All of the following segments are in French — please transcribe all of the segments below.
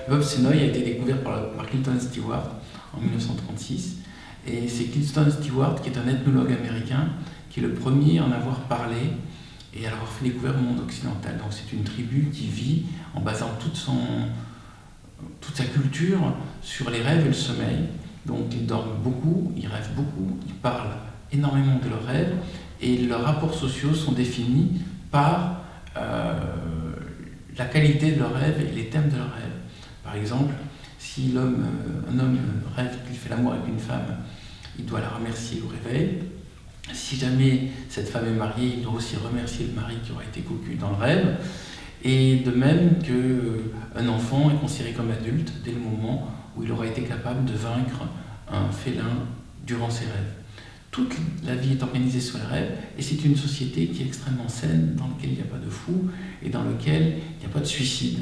Le Bob Senoy a été découvert par Clinton Stewart en 1936. Et c'est Clinton Stewart, qui est un ethnologue américain, qui est le premier à en avoir parlé et à l'avoir fait découvrir au monde occidental. Donc c'est une tribu qui vit en basant toute sa culture sur les rêves et le sommeil. Donc ils dorment beaucoup, ils rêvent beaucoup, ils parlent énormément de leurs rêves et leurs rapports sociaux sont définis par la qualité de leurs rêves et les thèmes de leurs rêves. Par exemple, si un homme rêve qu'il fait l'amour avec une femme, il doit la remercier au réveil. Si jamais cette femme est mariée, il doit aussi remercier le mari qui aura été cocu dans le rêve. Et de même qu'un enfant est considéré comme adulte dès le moment où il aura été capable de vaincre un félin durant ses rêves. Toute la vie est organisée sur les rêves et c'est une société qui est extrêmement saine, dans laquelle il n'y a pas de fou et dans laquelle il n'y a pas de suicide.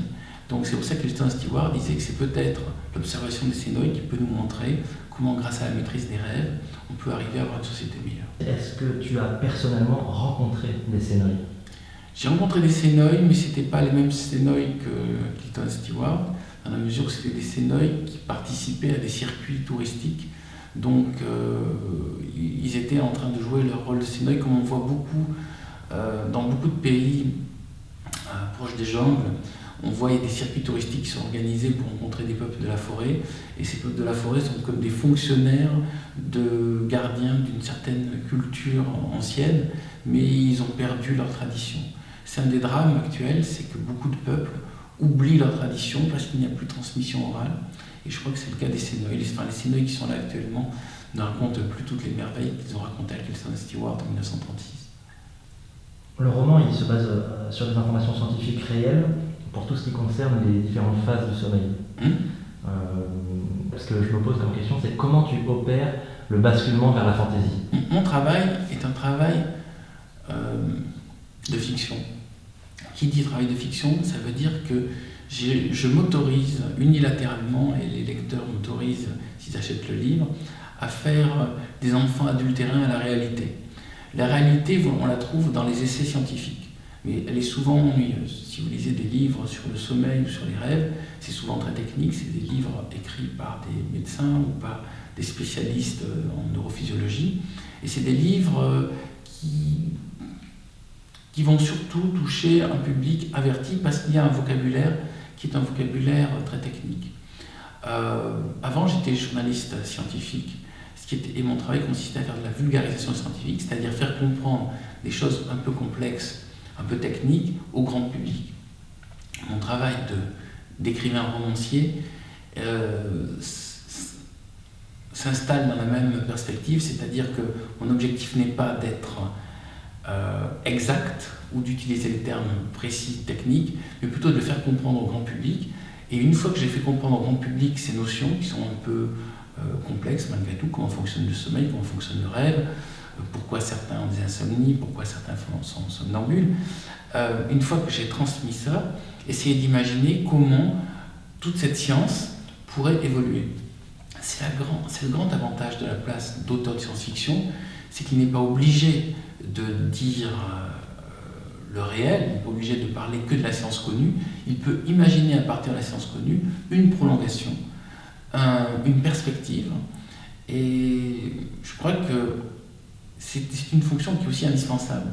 Donc c'est pour ça que Clinton Stewart disait que c'est peut-être l'observation des Sénoïs qui peut nous montrer comment, grâce à la maîtrise des rêves, on peut arriver à avoir une société meilleure. Est-ce que tu as personnellement rencontré des Sénoïs ? J'ai rencontré des Sénoïs, mais ce n'étaient pas les mêmes Sénoïs que Clinton Stewart, dans la mesure où c'était des Sénoïs qui participaient à des circuits touristiques. Donc ils étaient en train de jouer leur rôle de Sénoïs, comme on voit beaucoup dans beaucoup de pays proches des jungles. On voit des circuits touristiques qui sont organisés pour rencontrer des peuples de la forêt. Et ces peuples de la forêt sont comme des fonctionnaires de gardiens d'une certaine culture ancienne, mais ils ont perdu leur tradition. C'est un des drames actuels, c'est que beaucoup de peuples oublient leur tradition parce qu'il n'y a plus de transmission orale. Et je crois que c'est le cas des Sénoïs. Les Sénoïs qui sont là actuellement ne racontent plus toutes les merveilles qu'ils ont racontées à Clinton Stewart en 1936. Le roman il se base sur des informations scientifiques réelles pour tout ce qui concerne les différentes phases du sommeil. Ce que je me pose comme question, c'est comment tu opères le basculement vers la fantaisie ? Mon travail est un travail de fiction. Qui dit travail de fiction, ça veut dire que je m'autorise unilatéralement, et les lecteurs m'autorisent, s'ils achètent le livre, à faire des enfants adultérins à la réalité. La réalité, on la trouve dans les essais scientifiques, mais elle est souvent ennuyeuse. Si vous lisez des livres sur le sommeil ou sur les rêves, c'est souvent très technique, c'est des livres écrits par des médecins ou par des spécialistes en neurophysiologie, et c'est des livres qui vont surtout toucher un public averti parce qu'il y a un vocabulaire qui est un vocabulaire très technique. Avant, j'étais journaliste scientifique, et mon travail consistait à faire de la vulgarisation scientifique, c'est-à-dire faire comprendre des choses un peu complexes, un peu techniques, au grand public. Mon travail d'écrivain romancier s'installe dans la même perspective, c'est-à-dire que mon objectif n'est pas d'être exact ou d'utiliser les termes précis, techniques, mais plutôt de le faire comprendre au grand public. Et une fois que j'ai fait comprendre au grand public ces notions qui sont un peu complexes malgré tout, comment fonctionne le sommeil, comment fonctionne le rêve, pourquoi certains ont des insomnies, pourquoi certains sont somnambules, une fois que j'ai transmis ça, essayer d'imaginer comment toute cette science pourrait évoluer. C'est le grand avantage de la place d'auteur de science-fiction, c'est qu'il n'est pas obligé de dire le réel, il n'est pas obligé de parler que de la science connue, il peut imaginer à partir de la science connue une prolongation, une perspective, et je crois que c'est une fonction qui est aussi indispensable,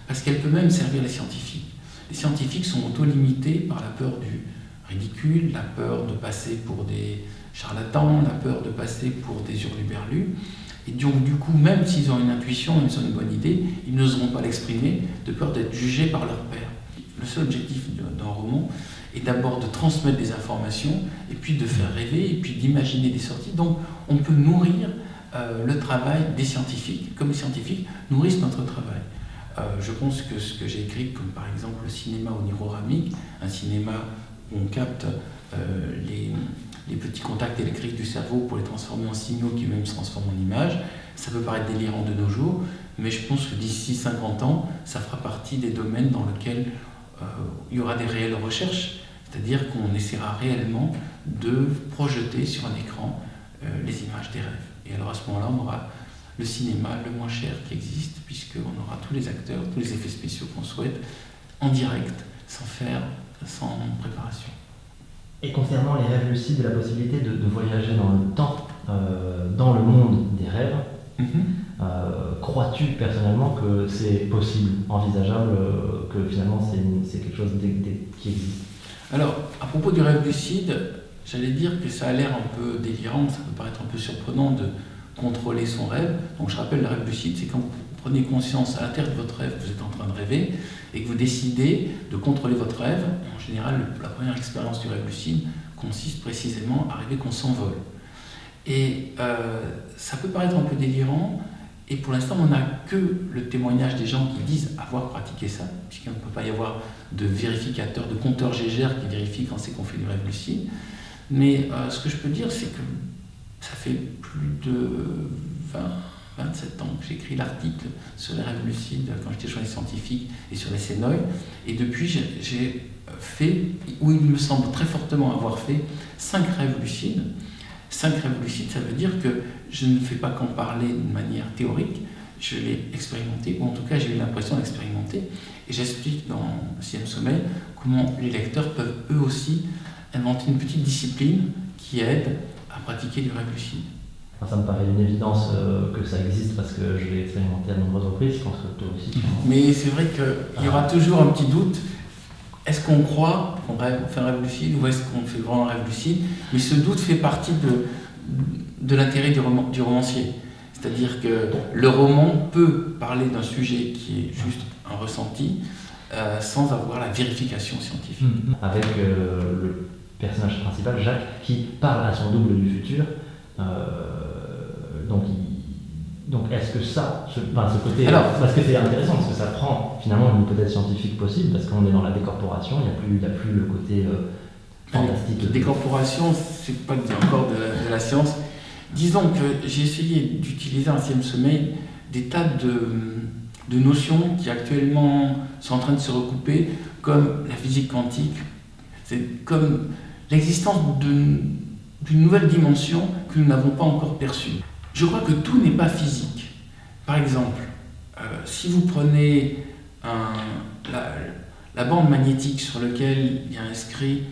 parce qu'elle peut même servir les scientifiques. Les scientifiques sont auto-limités par la peur du ridicule, la peur de passer pour des charlatans, la peur de passer pour des hurluberlus. Et donc, du coup, même s'ils ont une intuition, même s'ils ont une bonne idée, ils n'oseront pas l'exprimer de peur d'être jugés par leur père. Le seul objectif d'un roman est d'abord de transmettre des informations, et puis de faire rêver, et puis d'imaginer des sorties. Donc, on peut nourrir le travail des scientifiques, comme les scientifiques nourrissent notre travail. Je pense que ce que j'ai écrit, comme par exemple le cinéma oniroramique, un cinéma où on capte les petits contacts électriques du cerveau pour les transformer en signaux qui eux-mêmes se transforment en images, ça peut paraître délirant de nos jours, mais je pense que d'ici 50 ans, ça fera partie des domaines dans lesquels il y aura des réelles recherches, c'est-à-dire qu'on essaiera réellement de projeter sur un écran les images des rêves. Et alors à ce moment-là, on aura le cinéma le moins cher qui existe, puisqu'on aura tous les acteurs, tous les effets spéciaux qu'on souhaite, en direct, sans préparation. Et concernant les rêves lucides et la possibilité de voyager dans le temps, dans le monde des rêves, crois-tu personnellement que c'est possible, envisageable, que finalement c'est quelque chose qui existe? Alors, à propos du rêve lucide, j'allais dire que ça a l'air un peu délirant, ça peut paraître un peu surprenant de contrôler son rêve. Donc je rappelle, le rêve lucide, c'est quand vous prenez conscience à l'intérieur de votre rêve que vous êtes en train de rêver et que vous décidez de contrôler votre rêve. En général, la première expérience du rêve lucide consiste précisément à rêver qu'on s'envole. Et ça peut paraître un peu délirant, et pour l'instant, on n'a que le témoignage des gens qui disent avoir pratiqué ça, puisqu'il ne peut pas y avoir de vérificateur, de compteur Gégère qui vérifie quand c'est qu'on fait du rêve lucide. Mais ce que je peux dire, c'est que ça fait plus de 27 ans que j'écris l'article sur les rêves lucides quand j'étais journaliste scientifique et sur les Sénoïs. Et depuis, j'ai fait, ou il me semble très fortement avoir fait, 5 rêves lucides. 5 rêves lucides, ça veut dire que je ne fais pas qu'en parler d'une manière théorique, je l'ai expérimenté, ou en tout cas j'ai eu l'impression d'expérimenter, et j'explique dans le 6e sommeil comment les lecteurs peuvent eux aussi inventer une petite discipline qui aide à pratiquer du rêve lucide. Ça me paraît une évidence que ça existe parce que je l'ai expérimenté à de nombreuses reprises, je pense que toi aussi. Mais c'est vrai qu'il y aura toujours un petit doute. Est-ce qu'on croit qu'on fait un rêve lucide ou est-ce qu'on fait vraiment un rêve lucide? Mais ce doute fait partie de l'intérêt du romancier. C'est-à-dire que le roman peut parler d'un sujet qui est juste un ressenti sans avoir la vérification scientifique. Avec le personnage principal, Jacques, qui parle à son double du futur. Donc est-ce que ce côté... Alors, parce que c'est intéressant, parce que ça prend finalement une hypothèse scientifique possible, parce qu'on est dans la décorporation, il n'y a plus le côté fantastique. La décorporation, c'est pas encore de la science. Disons que j'ai essayé d'utiliser en 6e sommeil des tas de notions qui actuellement sont en train de se recouper, comme la physique quantique, c'est comme l'existence d'une nouvelle dimension que nous n'avons pas encore perçue. Je crois que tout n'est pas physique. Par exemple, si vous prenez la bande magnétique sur laquelle il y a inscrit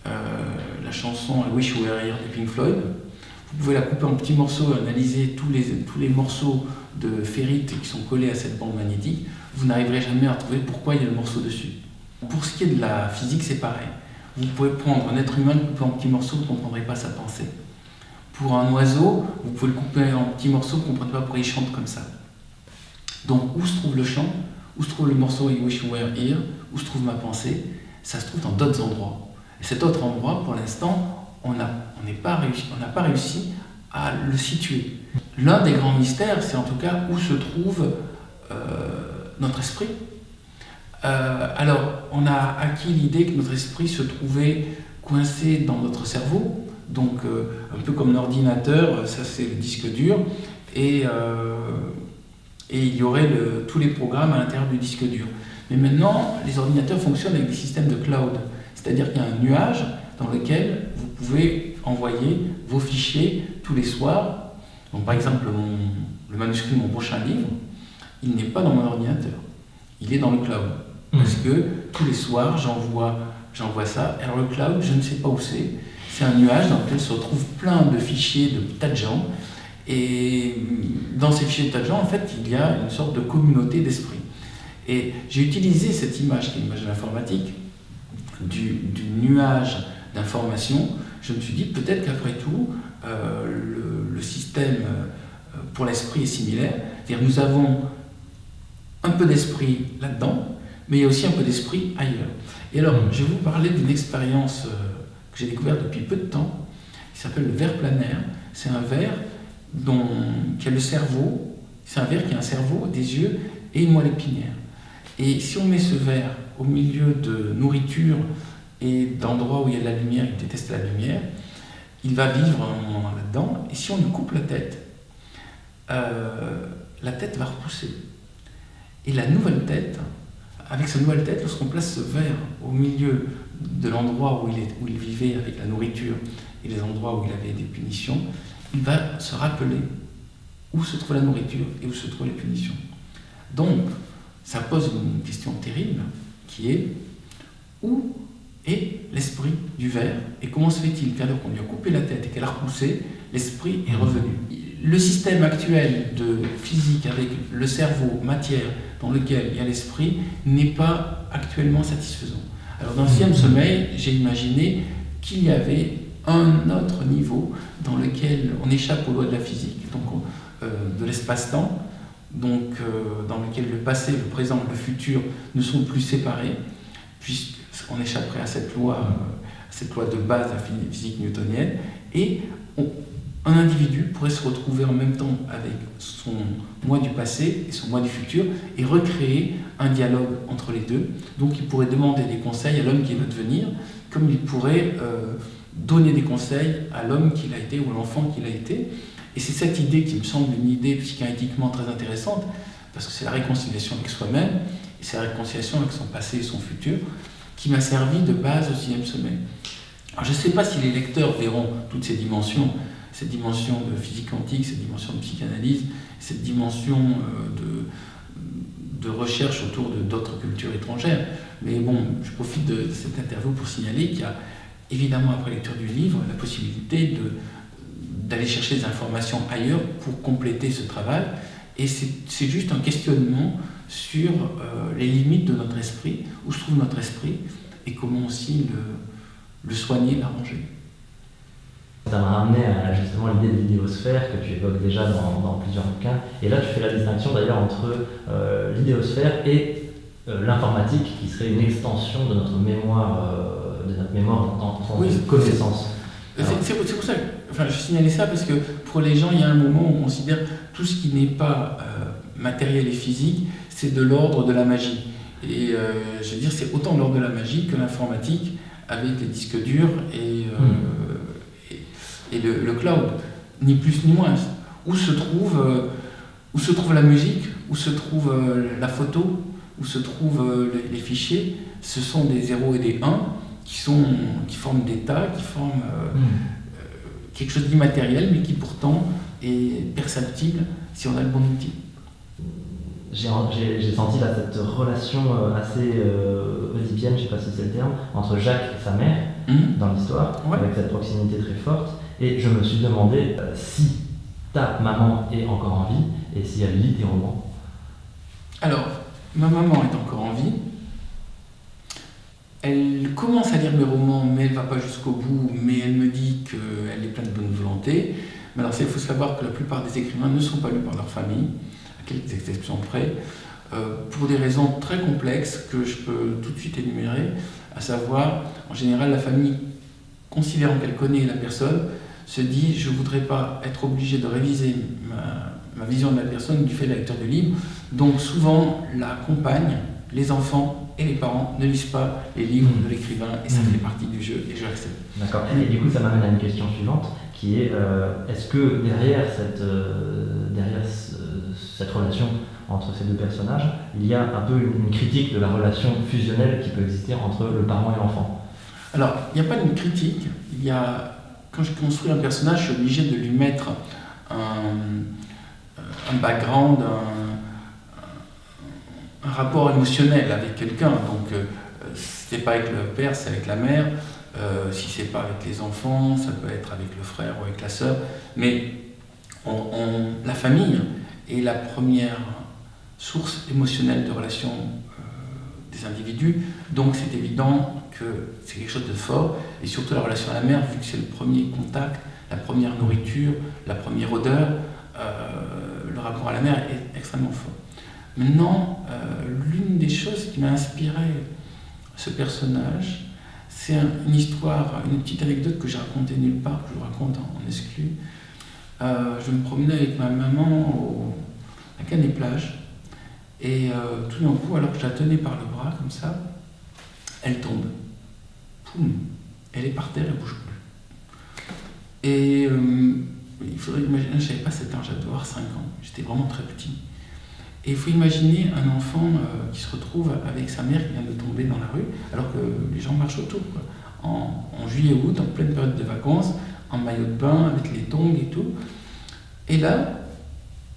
la chanson I Wish You Were Here de Pink Floyd, vous pouvez la couper en petits morceaux et analyser tous les morceaux de ferrite qui sont collés à cette bande magnétique, vous n'arriverez jamais à trouver pourquoi il y a le morceau dessus. Pour ce qui est de la physique, c'est pareil. Vous pouvez prendre un être humain, le couper en petits morceaux, vous ne comprendrez pas sa pensée. Pour un oiseau, vous pouvez le couper en petits morceaux, vous ne comprenez pas pourquoi il chante comme ça. Donc, où se trouve le chant? Où se trouve le morceau I Wish You Were Here? Où se trouve ma pensée? Ça se trouve dans d'autres endroits. Et cet autre endroit, pour l'instant, on n'a pas réussi à le situer. L'un des grands mystères, c'est en tout cas où se trouve notre esprit. Alors, on a acquis l'idée que notre esprit se trouvait coincé dans notre cerveau, donc un peu comme un ordinateur, ça c'est le disque dur, et il y aurait tous les programmes à l'intérieur du disque dur. Mais maintenant, les ordinateurs fonctionnent avec des systèmes de cloud, c'est-à-dire qu'il y a un nuage dans lequel vous pouvez envoyer vos fichiers tous les soirs. Donc par exemple, le manuscrit de mon prochain livre, il n'est pas dans mon ordinateur, il est dans le cloud. Parce que tous les soirs, j'envoie ça. Alors le cloud, je ne sais pas où c'est. C'est un nuage dans lequel se retrouvent plein de fichiers de tas de gens. Et dans ces fichiers de tas de gens, en fait, il y a une sorte de communauté d'esprit. Et j'ai utilisé cette image, qui est l'image de l'informatique, du nuage d'information. Je me suis dit, peut-être qu'après tout, le système pour l'esprit est similaire. C'est-à-dire nous avons un peu d'esprit là-dedans, mais il y a aussi un peu d'esprit ailleurs. Et alors, je vais vous parler d'une expérience que j'ai découverte depuis peu de temps, qui s'appelle le ver planaire. C'est un ver qui a le cerveau, c'est un ver qui a un cerveau, des yeux et une moelle épinière. Et si on met ce ver au milieu de nourriture et d'endroits où il y a de la lumière, il déteste la lumière, il va vivre un moment là-dedans, et si on lui coupe la tête va repousser. Et la nouvelle tête, avec sa nouvelle tête, lorsqu'on place ce ver au milieu de l'endroit où il vivait avec la nourriture et les endroits où il avait des punitions, il va se rappeler où se trouve la nourriture et où se trouvent les punitions. Donc, ça pose une question terrible qui est où est l'esprit du ver. Et comment se fait-il qu'alors qu'on lui a coupé la tête et qu'elle a repoussé, l'esprit est revenu? Le système actuel de physique avec le cerveau, matière, dans lequel il y a l'esprit, n'est pas actuellement satisfaisant. Alors dans le 6e sommeil, j'ai imaginé qu'il y avait un autre niveau dans lequel on échappe aux lois de la physique, donc de l'espace-temps, donc dans lequel le passé, le présent, le futur ne sont plus séparés, puisqu'on échapperait à cette loi de base de la physique newtonienne, et un individu pourrait se retrouver en même temps avec son moi du passé et son moi du futur et recréer un dialogue entre les deux. Donc il pourrait demander des conseils à l'homme qui va devenir, comme il pourrait donner des conseils à l'homme qu'il a été ou à l'enfant qu'il a été. Et c'est cette idée qui me semble une idée psychanalytiquement très intéressante, parce que c'est la réconciliation avec soi-même, et c'est la réconciliation avec son passé et son futur, qui m'a servi de base au 6e sommeil. Alors je ne sais pas si les lecteurs verront toutes ces dimensions, cette dimension de physique quantique, cette dimension de psychanalyse, cette dimension de recherche autour d'autres cultures étrangères. Mais bon, je profite de cette interview pour signaler qu'il y a évidemment, après lecture du livre, la possibilité d'aller chercher des informations ailleurs pour compléter ce travail. Et c'est juste un questionnement sur les limites de notre esprit, où se trouve notre esprit, et comment aussi le soigner, l'arranger. Ça m'a ramené à justement l'idée de l'idéosphère que tu évoques déjà dans plusieurs bouquins. Et là, tu fais la distinction d'ailleurs entre l'idéosphère et l'informatique, qui serait une extension de notre mémoire, en sens de connaissance. C'est pour ça que je signalais ça, parce que pour les gens, il y a un moment où on considère tout ce qui n'est pas matériel et physique, c'est de l'ordre de la magie. Et je veux dire, c'est autant de l'ordre de la magie que l'informatique, avec les disques durs et le cloud, ni plus ni moins. Où se trouve la musique, où se trouve la photo, où se trouvent les fichiers, ce sont des 0 et des 1 qui forment des tas, qui forment quelque chose d'immatériel, mais qui pourtant est perceptible si on a le bon outil. J'ai senti là cette relation assez oedipienne, je ne sais pas si c'est le terme, entre Jacques et sa mère dans l'histoire, avec cette proximité très forte. Et je me suis demandé si ta maman est encore en vie et si elle lit tes romans. Alors, ma maman est encore en vie. Elle commence à lire mes romans, mais elle ne va pas jusqu'au bout, mais elle me dit qu'elle est pleine de bonne volonté. Mais alors, il faut savoir que la plupart des écrivains ne sont pas lus par leur famille, à quelques exceptions près, pour des raisons très complexes que je peux tout de suite énumérer, à savoir, en général, la famille, considérant qu'elle connaît la personne, se dit « je ne voudrais pas être obligé de réviser ma vision de la personne du fait de la lecture du livre ». Donc souvent, la compagne, les enfants et les parents ne lisent pas les livres de l'écrivain, et ça fait partie du jeu, et je l'accepte. D'accord. Et du coup, ça m'amène à une question suivante, qui est est-ce que derrière cette relation entre ces deux personnages, il y a un peu une critique de la relation fusionnelle qui peut exister entre le parent et l'enfant? Alors, il n'y a pas d'une critique, il y a... Quand je construis un personnage, je suis obligé de lui mettre un background, un rapport émotionnel avec quelqu'un. Donc, si c'est pas avec le père, c'est avec la mère. Si c'est pas avec les enfants, ça peut être avec le frère ou avec la sœur. Mais la famille est la première source émotionnelle de relation des individus. Donc, c'est évident que c'est quelque chose de fort, et surtout la relation à la mère, vu que c'est le premier contact, la première nourriture, la première odeur, le rapport à la mère est extrêmement fort. Maintenant, l'une des choses qui m'a inspiré ce personnage, c'est une histoire, une petite anecdote que j'ai racontée nulle part, que je vous raconte en exclu. Je me promenais avec ma maman à Canet-Plage, et tout d'un coup, alors que je la tenais par le bras, comme ça, elle tombe. Poum, elle est par terre, elle ne bouge plus. Et il faudrait imaginer, je n'avais pas 7 ans, j'avais avoir 5 ans, j'étais vraiment très petit. Et il faut imaginer un enfant qui se retrouve avec sa mère qui vient de tomber dans la rue, alors que les gens marchent autour, quoi. En juillet-août, en pleine période de vacances, en maillot de bain, avec les tongs et tout. Et là,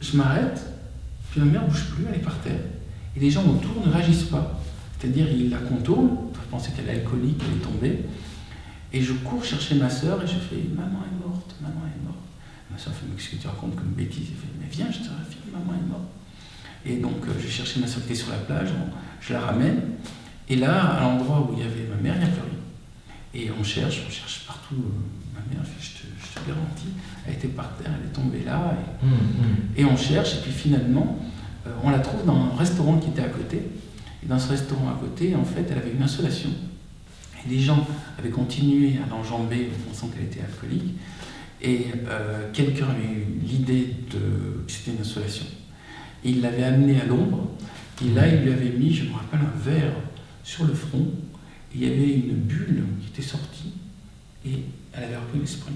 je m'arrête, puis ma mère ne bouge plus, elle est par terre. Et les gens autour ne réagissent pas. C'est-à-dire, ils la contournent, pensais qu'elle est alcoolique, elle est tombée. Et je cours chercher ma sœur et je fais « Maman est morte, maman est morte ». Ma sœur fait « Mais qu'est-ce que tu racontes comme bêtise ?» Elle fait « Mais viens, je te raffirme, maman est morte ». Et donc je cherchais ma sœur qui était sur la plage, je la ramène. Et là, à l'endroit où il y avait ma mère, il n'y a plus rien. Et on cherche partout. Ma mère, je te garantis, elle était par terre, elle est tombée là. Et on cherche, et puis finalement, on la trouve dans un restaurant qui était à côté. Et dans ce restaurant à côté, en fait, elle avait une insolation. Et les gens avaient continué à l'enjamber en pensant qu'elle était alcoolique. Et quelqu'un avait eu l'idée que c'était une insolation. Et il l'avait amenée à l'ombre. Et là, il lui avait mis, je me rappelle, un verre sur le front. Et il y avait une bulle qui était sortie. Et elle avait repris l'esprit.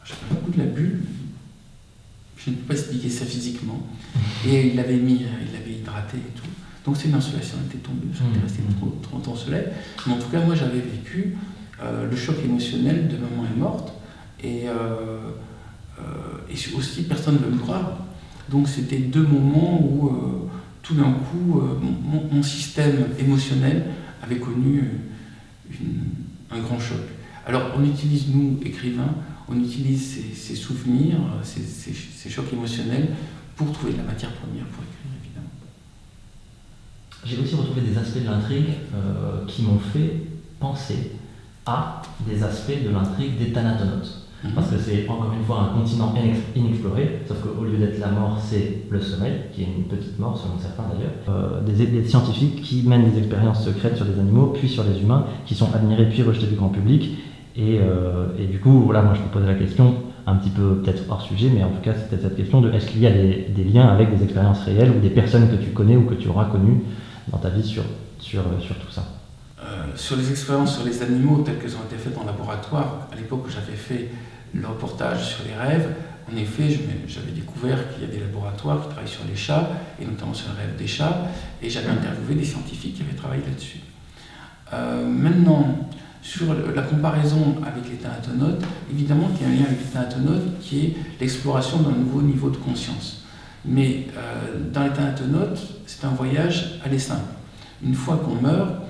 J'avais beaucoup de la bulle. Je ne peux pas expliquer ça physiquement. Et il l'avait hydraté et tout. Donc c'est une insolation, elle était tombée, ça était resté trop longtemps au soleil. Mais en tout cas, moi j'avais vécu le choc émotionnel de maman est morte. Et aussi, personne ne veut me croire. Donc c'était 2 moments où tout d'un coup, mon système émotionnel avait connu un grand choc. Alors on utilise, nous, écrivains, on utilise ces souvenirs, ces chocs émotionnels pour trouver de la matière première pour écrire, évidemment. J'ai aussi retrouvé des aspects de l'intrigue qui m'ont fait penser à des aspects de l'intrigue des Thanatonautes. Parce que c'est encore une fois un continent inexploré, sauf qu'au lieu d'être la mort, c'est le sommeil, qui est une petite mort selon certains d'ailleurs. Des scientifiques qui mènent des expériences secrètes sur des animaux, puis sur les humains, qui sont admirés puis rejetés du grand public. Et du coup, voilà, moi je me posais la question, un petit peu peut-être hors sujet, mais en tout cas c'était cette question de est-ce qu'il y a des liens avec des expériences réelles ou des personnes que tu connais ou que tu auras connues dans ta vie sur tout ça. Sur les expériences sur les animaux telles qu'elles ont été faites en laboratoire, à l'époque où j'avais fait le reportage sur les rêves, en effet, j'avais découvert qu'il y a des laboratoires qui travaillent sur les chats, et notamment sur les rêves des chats, et j'avais interviewé des scientifiques qui avaient travaillé là-dessus. Maintenant, sur la comparaison avec les Thanatonautes, évidemment qu'il y a un lien avec les Thanatonautes qui est l'exploration d'un nouveau niveau de conscience. Mais dans les Thanatonautes, c'est un voyage aller simple. Une fois qu'on meurt,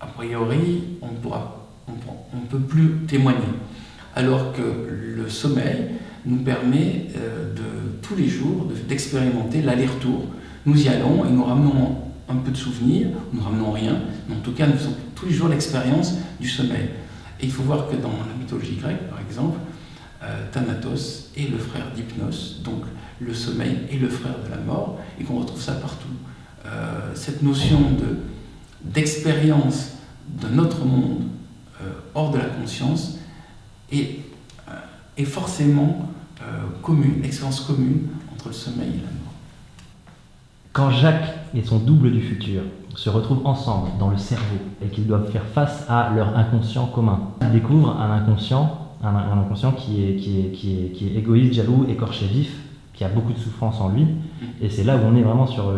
a priori, on ne peut plus témoigner. Alors que le sommeil nous permet tous les jours d'expérimenter l'aller-retour. Nous y allons et nous ramenons un peu de souvenirs, nous ne ramenons rien, mais en tout cas nous faisons tous les jours l'expérience du sommeil. Et il faut voir que dans la mythologie grecque, par exemple, Thanatos est le frère d'Hypnos, donc le sommeil est le frère de la mort, et qu'on retrouve ça partout. Cette notion d'expérience d'un autre monde hors de la conscience est forcément commune, l'expérience commune entre le sommeil et la mort. Quand Jacques et son double du futur se retrouvent ensemble dans le cerveau et qu'ils doivent faire face à leur inconscient commun, ils découvrent un inconscient qui est égoïste, jaloux, écorché vif, qui a beaucoup de souffrance en lui. Et c'est là où on est vraiment sur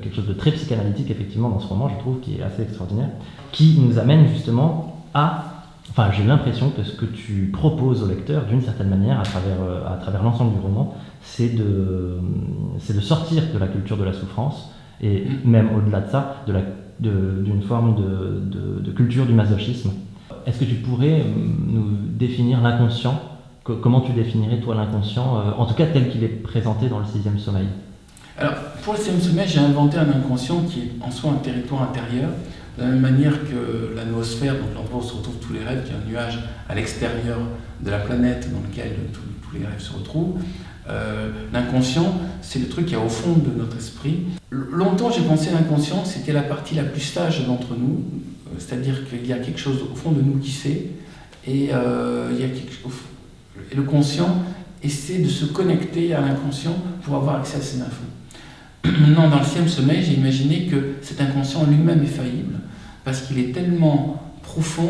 quelque chose de très psychanalytique, effectivement, dans ce roman, je trouve, qui est assez extraordinaire, qui nous amène justement à... Enfin, j'ai l'impression que ce que tu proposes au lecteur, d'une certaine manière, à travers l'ensemble du roman, c'est de sortir de la culture de la souffrance, et même au-delà de ça, d'une forme de culture du masochisme. Est-ce que tu pourrais nous définir l'inconscient ? Comment tu définirais, toi, l'inconscient, en tout cas tel qu'il est présenté dans le 6e sommeil ? Alors, pour le 6e sommeil, j'ai inventé un inconscient qui est en soi un territoire intérieur, de la même manière que la noosphère, donc l'endroit où se retrouvent tous les rêves, qui est un nuage à l'extérieur de la planète dans lequel tous les rêves se retrouvent. L'inconscient, c'est le truc qui est au fond de notre esprit. Longtemps, j'ai pensé à l'inconscient, c'était la partie la plus sage d'entre nous, c'est-à-dire qu'il y a quelque chose au fond de nous qui sait, et le conscient essaie de se connecter à l'inconscient pour avoir accès à ces infos. Maintenant, dans le 6e sommeil, j'ai imaginé que cet inconscient lui-même est faillible, parce qu'il est tellement profond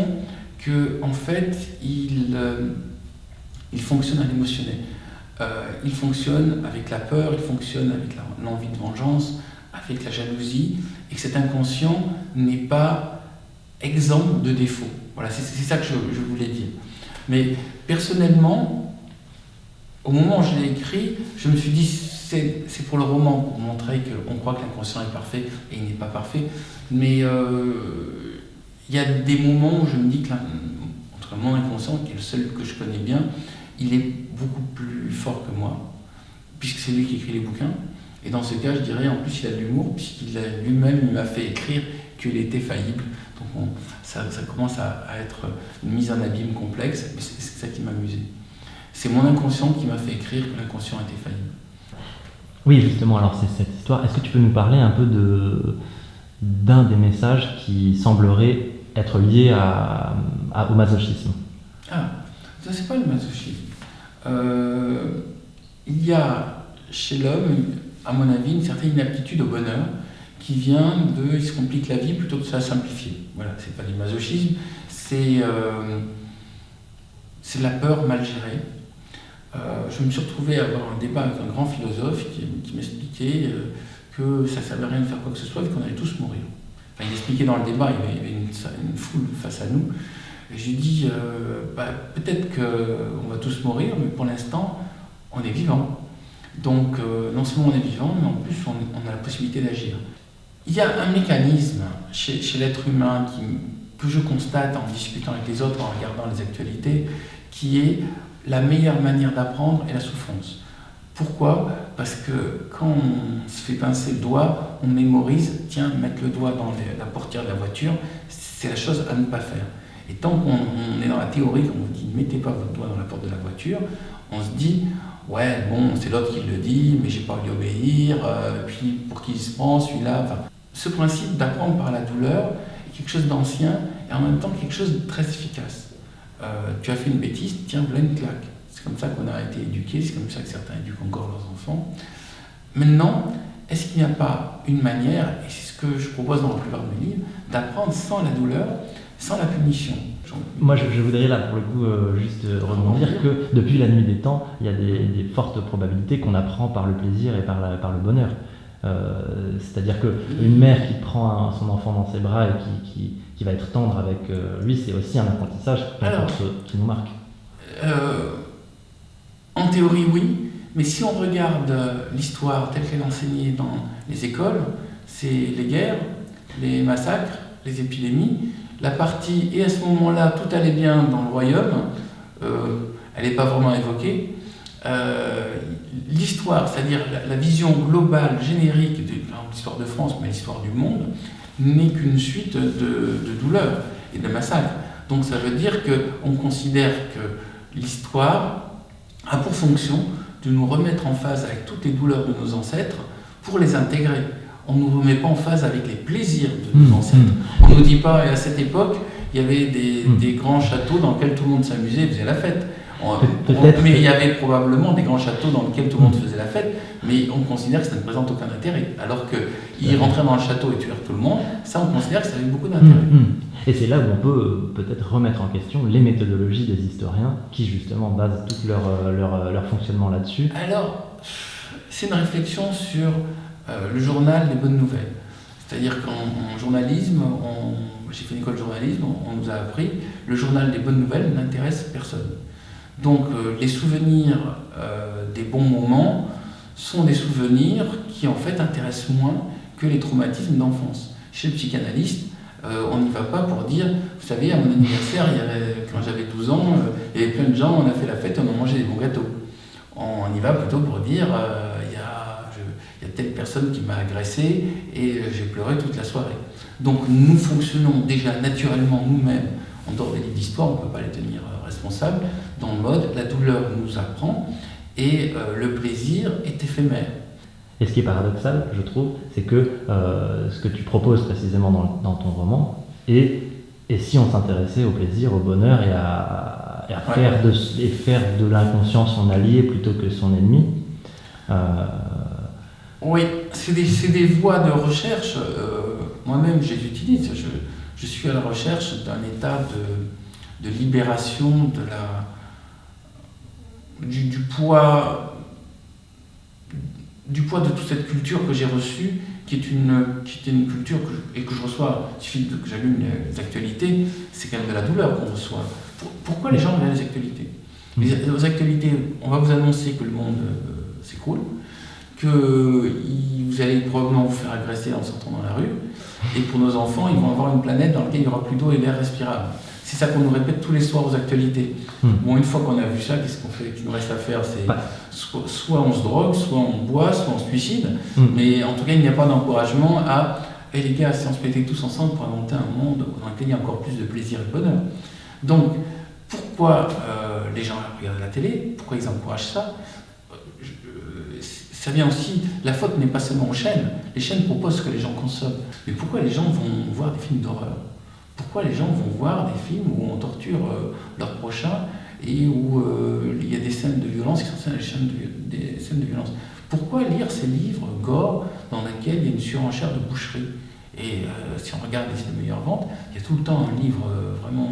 qu'en fait, il fonctionne à l'émotionnel. Il fonctionne avec la peur, il fonctionne avec l'envie de vengeance, avec la jalousie, et que cet inconscient n'est pas exempt de défauts. Voilà, c'est ça que je voulais dire. Mais personnellement, Au moment où je l'ai écrit, je me suis dit, c'est pour le roman, pour montrer qu'on croit que l'inconscient est parfait et il n'est pas parfait. Mais il y a des moments où je me dis que entre mon inconscient, qui est le seul que je connais bien, il est beaucoup plus fort que moi, puisque c'est lui qui écrit les bouquins. Et dans ce cas, je dirais, en plus, il a de l'humour, puisqu'il lui-même m'a fait écrire qu'il était faillible. Donc ça commence à être une mise en abîme complexe, mais c'est ça qui m'amusait. C'est mon inconscient qui m'a fait écrire que l'inconscient était faillible. Oui, justement, alors c'est cette histoire. Est-ce que tu peux nous parler un peu d'un des messages qui semblerait être lié au masochisme? Ah, ça c'est pas le masochisme. Il y a chez l'homme, à mon avis, une certaine inaptitude au bonheur qui vient il se complique la vie plutôt que de la simplifier. Voilà, c'est pas du masochisme, c'est la peur mal gérée. Je me suis retrouvé à avoir un débat avec un grand philosophe qui m'expliquait que ça ne servait à rien de faire quoi que ce soit, vu qu'on allait tous mourir. Enfin, il expliquait dans le débat, il y avait une foule face à nous, et je lui dis peut-être qu'on va tous mourir, mais pour l'instant, on est vivant. Donc, non seulement on est vivant, mais en plus, on a la possibilité d'agir. Il y a un mécanisme chez l'être humain que je constate en discutant avec les autres, en regardant les actualités, qui est la meilleure manière d'apprendre est la souffrance. Pourquoi ? Parce que quand on se fait pincer le doigt, on mémorise, tiens, mettre le doigt dans la portière de la voiture, c'est la chose à ne pas faire. Et tant qu'on est dans la théorie, qu'on vous dit, mettez pas votre doigt dans la porte de la voiture, on se dit, ouais, bon, c'est l'autre qui le dit, mais j'ai pas envie d'obéir, puis pour qui il se prend, celui-là. Enfin, ce principe d'apprendre par la douleur est quelque chose d'ancien et en même temps quelque chose de très efficace. Tu as fait une bêtise, tiens, voilà une claque. C'est comme ça qu'on a été éduqués, c'est comme ça que certains éduquent encore leurs enfants. Maintenant, est-ce qu'il n'y a pas une manière, et c'est ce que je propose dans la plupart de mes livres, d'apprendre sans la douleur, sans la punition? Moi, je voudrais là, pour le coup, juste rebondir que depuis la nuit des temps, il y a des fortes probabilités qu'on apprend par le plaisir et par le bonheur. C'est-à-dire qu'une mère qui prend son enfant dans ses bras et qui va être tendre avec lui, c'est aussi un apprentissage qui nous marque. En théorie, oui, mais si on regarde l'histoire telle qu'elle est enseignée dans les écoles, c'est les guerres, les massacres, les épidémies. La partie, et à ce moment-là, tout allait bien dans le royaume, elle n'est pas vraiment évoquée. L'histoire, c'est-à-dire la vision globale, générique de l'histoire de France, mais l'histoire du monde, n'est qu'une suite de douleurs et de massacres. Donc ça veut dire qu'on considère que l'histoire a pour fonction de nous remettre en phase avec toutes les douleurs de nos ancêtres pour les intégrer. On ne nous remet pas en phase avec les plaisirs de nos ancêtres. On ne nous dit pas, et à cette époque, il y avait des grands châteaux dans lesquels tout le monde s'amusait et faisait la fête. Mais il y avait probablement des grands châteaux dans lesquels tout le monde faisait la fête, mais on considère que ça ne présente aucun intérêt. Alors qu'ils rentraient dans le château et tuèrent tout le monde, ça on considère que ça avait beaucoup d'intérêt. Et c'est là où on peut peut-être remettre en question les méthodologies des historiens qui justement basent tout leur fonctionnement là-dessus. Alors, c'est une réflexion sur le journal des bonnes nouvelles. C'est-à-dire qu'en journalisme, j'ai fait une école de journalisme, on nous a appris, le journal des bonnes nouvelles n'intéresse personne. Donc les souvenirs des bons moments sont des souvenirs qui en fait intéressent moins que les traumatismes d'enfance. Chez le psychanalyste, on n'y va pas pour dire, vous savez, à mon anniversaire, quand j'avais 12 ans, il y avait plein de gens, on a fait la fête, on a mangé des bons gâteaux. On y va plutôt pour dire, il y a telle personne qui m'a agressé et j'ai pleuré toute la soirée. Donc nous fonctionnons déjà naturellement nous-mêmes en dehors des livres d'histoire, on ne peut pas les tenir responsables, dans le mode la douleur nous apprend et le plaisir est éphémère. Et ce qui est paradoxal, je trouve, c'est que ce que tu proposes précisément dans ton roman, et si on s'intéressait au plaisir, au bonheur et à faire de l'inconscient son allié plutôt que son ennemi. Oui, c'est des voies de recherche. Moi-même, je les utilise. Je suis à la recherche d'un état de libération du poids de toute cette culture que j'ai reçue, qui était une culture que je reçois, il suffit que j'allume les actualités, c'est quand même de la douleur qu'on reçoit. Pourquoi les gens regardent les actualités ? Aux actualités, on va vous annoncer que le monde s'écroule, que vous allez probablement vous faire agresser en sortant dans la rue, et pour nos enfants, ils vont avoir une planète dans laquelle il n'y aura plus d'eau et d'air respirable. C'est ça qu'on nous répète tous les soirs aux actualités. Bon, une fois qu'on a vu ça, qu'est-ce qu'on fait? Qu'il nous reste à faire, c'est soit on se drogue, soit on boit, soit on se suicide, mais en tout cas, il n'y a pas d'encouragement à hey, les gars, si on se mettait tous ensemble pour inventer un monde dans lequel il y a encore plus de plaisir et de bonheur. Donc, pourquoi les gens regardent la télé? Pourquoi ils encouragent ça? Ça vient aussi, la faute n'est pas seulement aux chaînes. Les chaînes proposent ce que les gens consomment. Mais pourquoi les gens vont voir des films d'horreur? Pourquoi les gens vont voir des films où on torture leur prochain et où il y a des scènes de violence qui sont des scènes de violence? Pourquoi lire ces livres gore dans lesquels il y a une surenchère de boucherie? Et si on regarde les meilleures ventes, il y a tout le temps un livre vraiment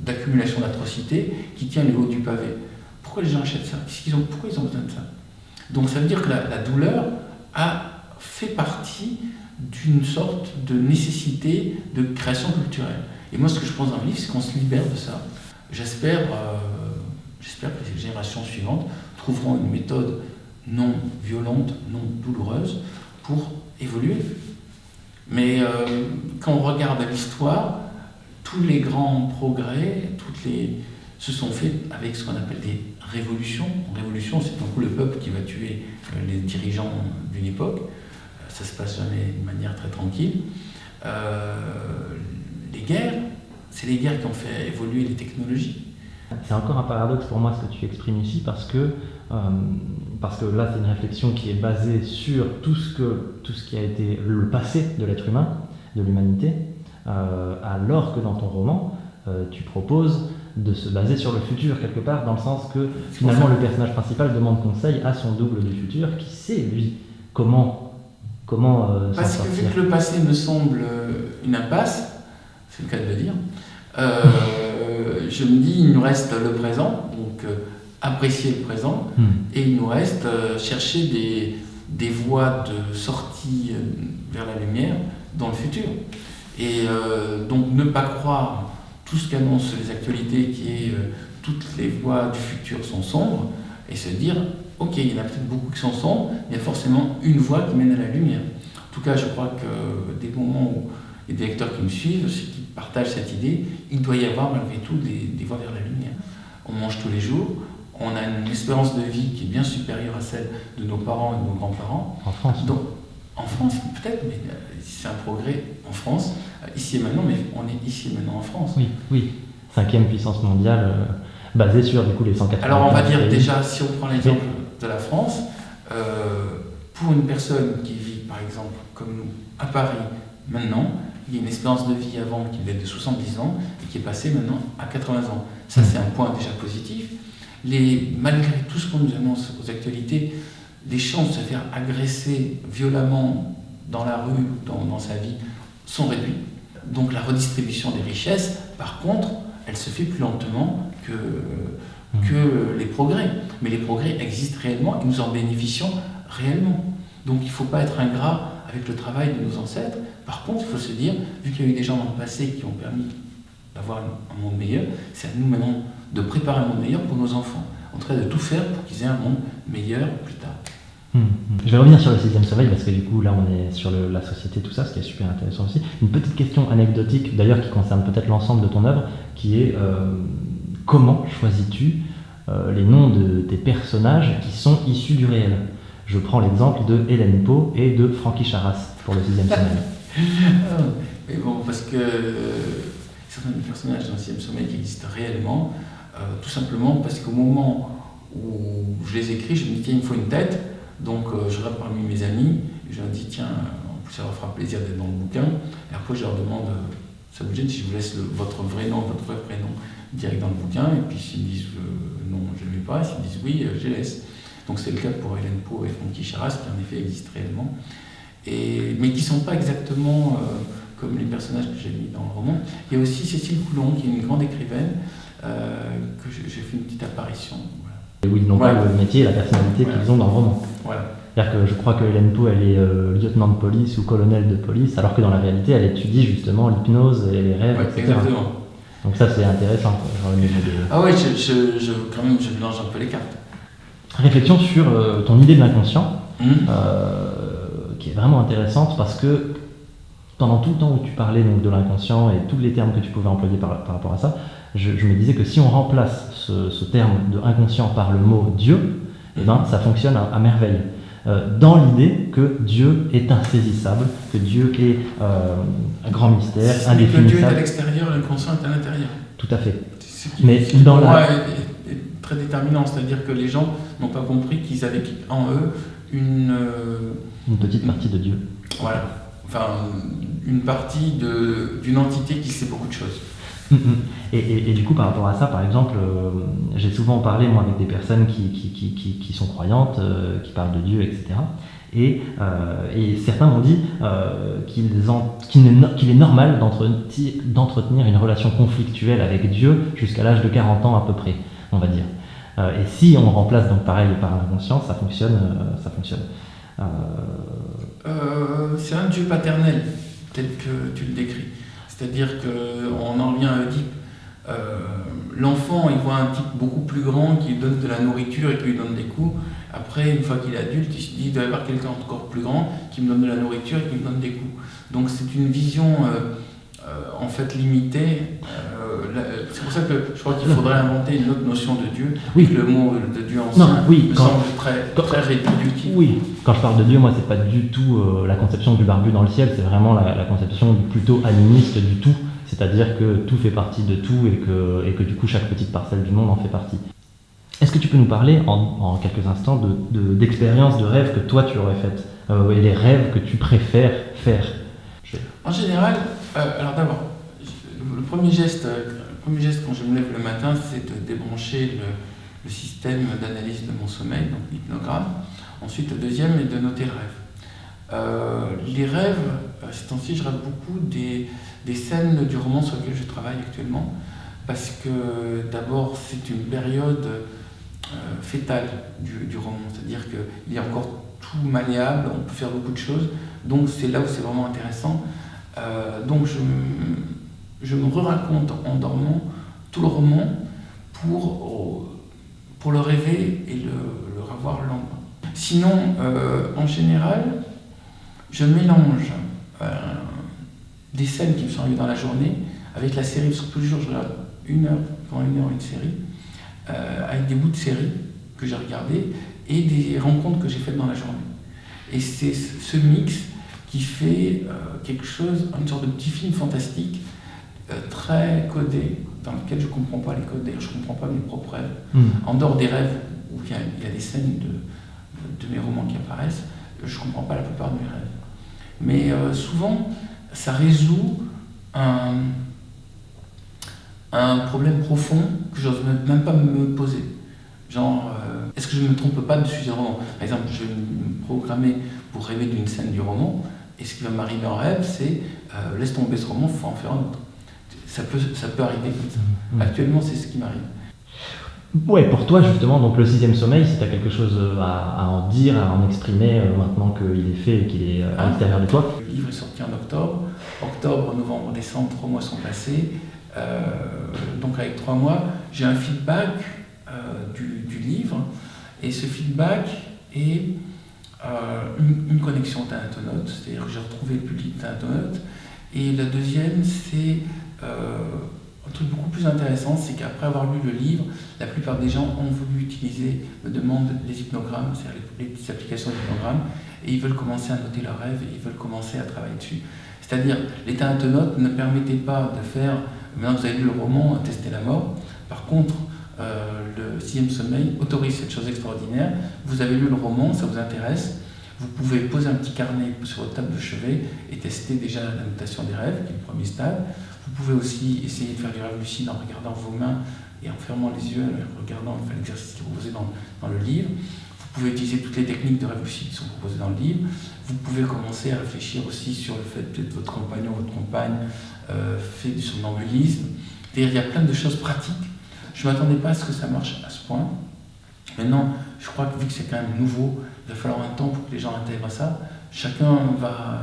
d'accumulation d'atrocités qui tient les hauts du pavé. Pourquoi les gens achètent ça? Pourquoi ils ont besoin de ça? Donc ça veut dire que la douleur a fait partie d'une sorte de nécessité de création culturelle. Et moi, ce que je pense dans le livre, c'est qu'on se libère de ça. J'espère que les générations suivantes trouveront une méthode non violente, non douloureuse pour évoluer. Mais quand on regarde l'histoire, tous les grands progrès, se sont faits avec ce qu'on appelle des révolutions. Révolution, c'est un coup le peuple qui va tuer les dirigeants d'une époque. Ça se passe jamais de manière très tranquille. Les guerres, c'est les guerres qui ont fait évoluer les technologies. C'est encore un paradoxe pour moi ce que tu exprimes ici, parce que là c'est une réflexion qui est basée sur tout ce qui a été le passé de l'être humain, de l'humanité, alors que dans ton roman, tu proposes de se baser sur le futur quelque part, dans le sens que finalement le personnage principal demande conseil à son double du futur, qui sait lui comment parce que vu que le passé me semble une impasse, c'est le cas de le dire, je me dis il nous reste le présent, donc apprécier le présent, et il nous reste chercher des voies de sortie vers la lumière dans le futur. Et donc ne pas croire tout ce qu'annoncent les actualités, qui est toutes les voies du futur sont sombres, et se dire ok, il y en a peut-être beaucoup qui sont sombres, il y a forcément une voie qui mène à la lumière. En tout cas, je crois que des moments où il y a des lecteurs qui me suivent, qui partagent cette idée, il doit y avoir malgré tout des voies vers la lumière. On mange tous les jours, on a une espérance de vie qui est bien supérieure à celle de nos parents et de nos grands-parents. En France? Donc, en France, peut-être, mais c'est un progrès en France, ici et maintenant, mais on est ici et maintenant en France. Oui. 5e puissance mondiale, basée sur du coup les 180. Alors on va dire déjà, si on prend l'exemple de la France, pour une personne qui vit par exemple comme nous à Paris maintenant, il y a une espérance de vie avant qui devait être de 70 ans et qui est passée maintenant à 80 ans. Ça c'est un point déjà positif. Malgré tout ce qu'on nous annonce aux actualités, les chances de se faire agresser violemment dans la rue, dans sa vie, sont réduites. Donc la redistribution des richesses, par contre, elle se fait plus lentement que les progrès. Mais les progrès existent réellement et nous en bénéficions réellement. Donc il ne faut pas être ingrat avec le travail de nos ancêtres. Par contre, il faut se dire, vu qu'il y a eu des gens dans le passé qui ont permis d'avoir un monde meilleur, c'est à nous maintenant de préparer un monde meilleur pour nos enfants. On train de tout faire pour qu'ils aient un monde meilleur plus tard. Je vais revenir sur le 6e sommeil parce que du coup là on est sur la société, tout ça, ce qui est super intéressant aussi. Une petite question anecdotique d'ailleurs qui concerne peut-être l'ensemble de ton œuvre, qui est comment choisis-tu les noms des personnages qui sont issus du réel? Je prends l'exemple de Hélène Pau et de Francky Charras pour le 6e sommeil. Mais bon, parce que certains des personnages dans le 6e sommeil qui existent réellement, tout simplement parce qu'au moment où je les écris, je me dis tiens, il me faut une tête. Donc je regarde parmi mes amis, et je leur dis tiens, en plus ça leur fera plaisir d'être dans le bouquin. Et après je leur demande, ça vous gêne si je vous laisse votre vrai nom, votre vrai prénom direct dans le bouquin? Et puis s'ils me disent non, je ne le mets pas, s'ils me disent oui, je les laisse. Donc c'est le cas pour Hélène Pau et Francky Charras, qui en effet existent réellement, mais qui ne sont pas exactement comme les personnages que j'ai mis dans le roman. Il y a aussi Cécile Coulon, qui est une grande écrivaine, que j'ai fait une petite apparition. Voilà. Et oui, non pas le métier et la personnalité qu'ils ont dans le roman. Voilà. C'est-à-dire que je crois que Hélène Pau, elle est lieutenant de police ou colonel de police, alors que dans la réalité, elle étudie justement l'hypnose et les rêves, etc. Exactement. Donc ça c'est intéressant. Ah oui, quand même, je mélange un peu les cartes. Réflexion sur ton idée de l'inconscient, qui est vraiment intéressante parce que pendant tout le temps où tu parlais donc, de l'inconscient et tous les termes que tu pouvais employer par rapport à ça, je me disais que si on remplace ce terme de inconscient par le mot Dieu, eh ben, ça fonctionne à merveille. Dans l'idée que Dieu est insaisissable, que Dieu est un grand mystère, indéfinissable. Que Dieu est à l'extérieur et l'inconscient est à l'intérieur. Tout à fait. Mais dans est très déterminant, c'est-à-dire que les gens n'ont pas compris qu'ils avaient en eux une petite partie de Dieu. Voilà. Enfin, une partie d'une entité qui sait beaucoup de choses. Et du coup, par rapport à ça, par exemple, j'ai souvent parlé, moi, avec des personnes qui sont croyantes, qui parlent de Dieu, etc. Et certains m'ont dit qu'il est normal d'entretenir une relation conflictuelle avec Dieu jusqu'à l'âge de 40 ans à peu près, on va dire. Et si on remplace donc pareil par l'inconscient, ça fonctionne. C'est un Dieu paternel, tel que tu le décris. C'est-à-dire qu'on en revient à Oedipe. L'enfant, il voit un type beaucoup plus grand qui lui donne de la nourriture et qui lui donne des coups. Après, une fois qu'il est adulte, il se dit il doit y avoir quelqu'un encore plus grand qui me donne de la nourriture et qui me donne des coups. Donc c'est une vision en fait limitée. C'est pour ça que je crois qu'il faudrait inventer une autre notion de Dieu. Oui. Le mot de Dieu ancien me semble très réductif. Oui, quand je parle de Dieu, moi, c'est pas du tout la conception du barbu dans le ciel, c'est vraiment la conception plutôt animiste du tout, c'est-à-dire que tout fait partie de tout et que du coup, chaque petite parcelle du monde en fait partie. Est-ce que tu peux nous parler en quelques instants d'expériences, de rêves que toi tu aurais faites et les rêves que tu préfères faire? En général, alors d'abord, le premier geste quand je me lève le matin, c'est de débrancher le système d'analyse de mon sommeil, donc l'hypnogramme. Ensuite, le deuxième est de noter le rêve. Les rêves, ces temps-ci, je rêve beaucoup des scènes du roman sur lequel je travaille actuellement, parce que d'abord, c'est une période fétale du roman, c'est-à-dire qu'il y a encore tout malléable, on peut faire beaucoup de choses, donc c'est là où c'est vraiment intéressant. Donc je me raconte en dormant tout le roman pour le rêver et le revoir le lendemain. Sinon, en général, je mélange des scènes qui me sont arrivées dans la journée avec la série, parce que tous les jours je regarde une heure une série, avec des bouts de série que j'ai regardés et des rencontres que j'ai faites dans la journée. Et c'est ce mix qui fait quelque chose, une sorte de petit film fantastique, très codé, dans lequel je ne comprends pas les codes, d'ailleurs je ne comprends pas mes propres rêves. En dehors des rêves où il y a des scènes de mes romans qui apparaissent, je ne comprends pas la plupart de mes rêves. Mais souvent, ça résout un problème profond que je n'ose même pas me poser. Genre, est-ce que je ne me trompe pas de sujet de roman? Par exemple, je vais me programmer pour rêver d'une scène du roman, et ce qui va m'arriver en rêve, c'est laisse tomber ce roman, il faut en faire un autre. Ça peut arriver comme ça. Actuellement, c'est ce qui m'arrive. Ouais, pour toi justement, donc le sixième sommeil, si tu as quelque chose à en dire, à en exprimer maintenant qu'il est fait et qu'il est à l'extérieur de toi. Le livre est sorti en octobre. Octobre, novembre, décembre, 3 mois sont passés. Donc avec 3 mois, j'ai un feedback du livre. Et ce feedback est une connexion Thanatonote, c'est-à-dire que j'ai retrouvé le public Thanatonote. Et la deuxième, c'est un truc beaucoup plus intéressant, c'est qu'après avoir lu le livre, la plupart des gens ont voulu utiliser, me demandent les hypnogrammes, c'est-à-dire les petites applications d'hypnogrammes, et ils veulent commencer à noter leurs rêves, et ils veulent commencer à travailler dessus. C'est-à-dire, les Thanatonotes ne permettaient pas de faire, maintenant vous avez lu le roman, Tester la mort, par contre, le sixième sommeil autorise cette chose extraordinaire. Vous avez lu le roman, ça vous intéresse, vous pouvez poser un petit carnet sur votre table de chevet et tester déjà la notation des rêves, qui est le premier stade. Vous pouvez aussi essayer de faire du rêve lucide en regardant vos mains et en fermant les yeux, en regardant l'exercice qui est proposé dans le livre. Vous pouvez utiliser toutes les techniques de rêve lucide qui sont proposées dans le livre. Vous pouvez commencer à réfléchir aussi sur le fait que votre compagnon, votre compagne fait du somnambulisme. Il y a plein de choses pratiques. Je ne m'attendais pas à ce que ça marche à ce point. Maintenant, je crois que vu que c'est quand même nouveau, il va falloir un temps pour que les gens intègrent ça. Chacun va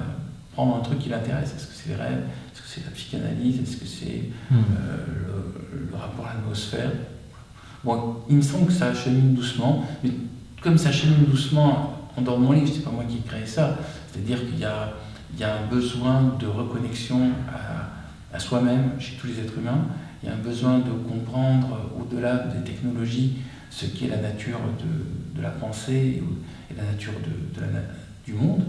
prendre un truc qui l'intéresse. Est-ce que c'est les rêves? Est-ce que c'est la psychanalyse? Est-ce que c'est le rapport à l'atmosphère? Bon, il me semble que ça chemine doucement, mais comme ça chemine doucement dans mon livre, c'est pas moi qui ai créé ça, c'est-à-dire qu'il y a un besoin de reconnexion à soi-même chez tous les êtres humains, il y a un besoin de comprendre au-delà des technologies ce qu'est la nature de la pensée et la nature du monde.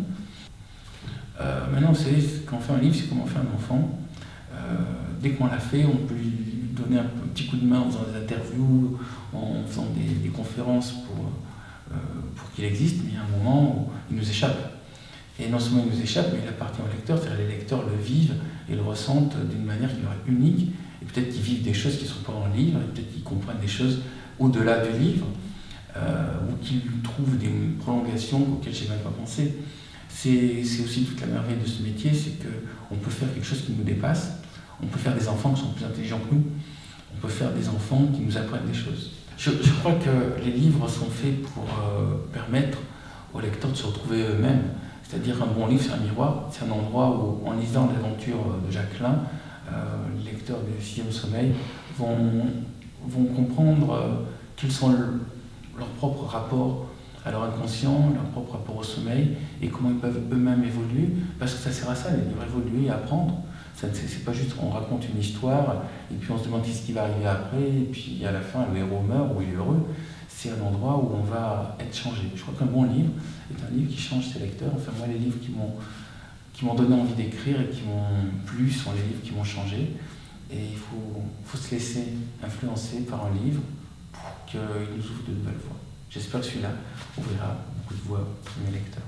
Maintenant, vous savez, quand on fait un livre, c'est comme on fait un enfant. Dès qu'on l'a fait, on peut lui donner un petit coup de main en faisant des interviews, en faisant des conférences pour qu'il existe, mais il y a un moment où il nous échappe. Et non seulement il nous échappe, mais il appartient au lecteur, c'est-à-dire les lecteurs le vivent et le ressentent d'une manière qui leur est unique, et peut-être qu'ils vivent des choses qui ne sont pas dans le livre, et peut-être qu'ils comprennent des choses au-delà du livre, ou qu'ils trouvent des prolongations auxquelles je n'ai même pas pensé. C'est aussi toute la merveille de ce métier, c'est qu'on peut faire quelque chose qui nous dépasse, on peut faire des enfants qui sont plus intelligents que nous, on peut faire des enfants qui nous apprennent des choses. Je crois que les livres sont faits pour permettre aux lecteurs de se retrouver eux-mêmes. C'est-à-dire un bon livre, c'est un miroir, c'est un endroit où, en lisant l'aventure de Jacqueline, les lecteurs du 6e sommeil vont comprendre quels sont leurs propres rapports à leur inconscient, leur propre rapport au sommeil, et comment ils peuvent eux-mêmes évoluer, parce que ça sert à ça, les livres, évoluer et apprendre. C'est pas juste on raconte une histoire, et puis on se demande ce qui va arriver après, et puis à la fin, le héros meurt ou il est heureux. C'est un endroit où on va être changé. Je crois qu'un bon livre est un livre qui change ses lecteurs. Enfin, moi, les livres qui m'ont donné envie d'écrire et qui m'ont plu sont les livres qui m'ont changé. Et il faut se laisser influencer par un livre pour qu'il nous ouvre de nouvelles voies. J'espère que celui-là ouvrira beaucoup de voies pour mes lecteurs.